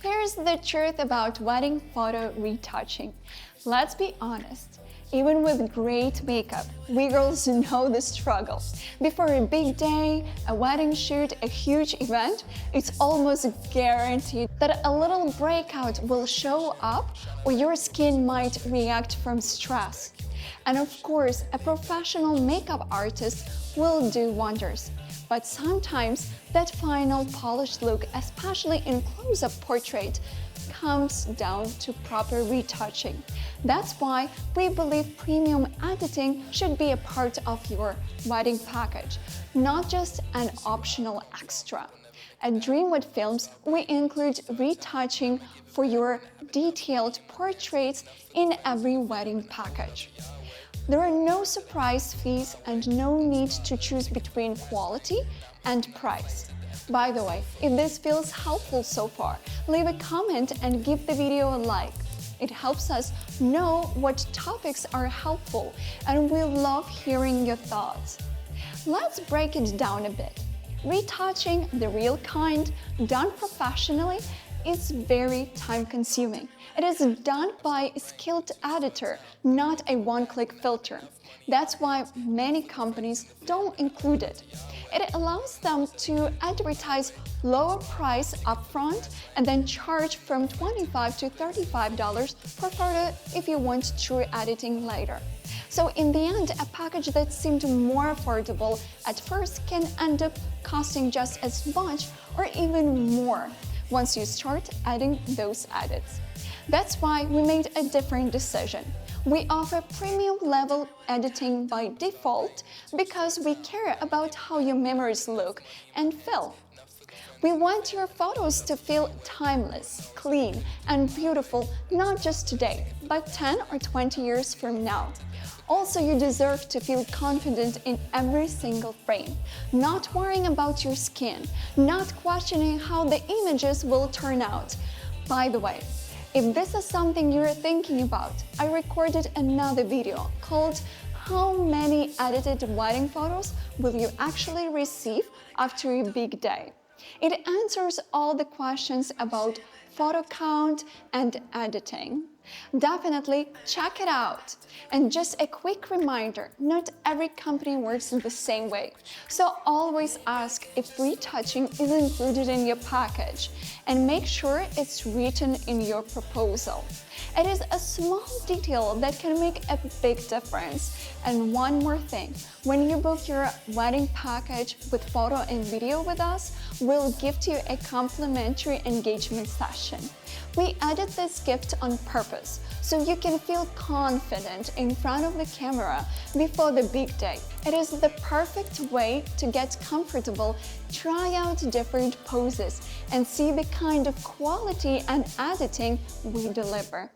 Here's the truth about wedding photo retouching. Let's be honest, even with great makeup, we girls know the struggle. Before a big day, a wedding shoot, a huge event, it's almost guaranteed that a little breakout will show up or your skin might react from stress. And of course, a professional makeup artist will do wonders. But sometimes that final polished look, especially in close-up portrait, comes down to proper retouching. That's why we believe premium editing should be a part of your wedding package, not just an optional extra. At Dreamwood Films, we include retouching for your detailed portraits in every wedding package. There are no surprise fees and no need to choose between quality and price. By the way, if this feels helpful so far, leave a comment and give the video a like. It helps us know what topics are helpful, and we love hearing your thoughts. Let's break it down a bit. Retouching, the real kind, done professionally, is very time-consuming. It is done by a skilled editor, not a one-click filter. That's why many companies don't include it. It allows them to advertise lower price upfront and then charge from $25 to $35 per photo if you want true editing later. So in the end, a package that seemed more affordable at first can end up costing just as much or even more once you start adding those edits. That's why we made a different decision. We offer premium level editing by default because we care about how your memories look and feel. We want your photos to feel timeless, clean, and beautiful, not just today, but 10 or 20 years from now. Also, you deserve to feel confident in every single frame, not worrying about your skin, not questioning how the images will turn out. By the way, if this is something you're thinking about, I recorded another video called "How many edited wedding photos will you actually receive after a big day?" It answers all the questions about photo count and editing. Definitely check it out. And just a quick reminder, not every company works the same way. So always ask if retouching is included in your package and make sure it's written in your proposal. It is a small detail that can make a big difference. And one more thing, when you book your wedding package with photo and video with us, we'll gift you a complimentary engagement session. We added this gift on purpose so you can feel confident in front of the camera before the big day. It is the perfect way to get comfortable, try out different poses, and see the kind of quality and editing we deliver.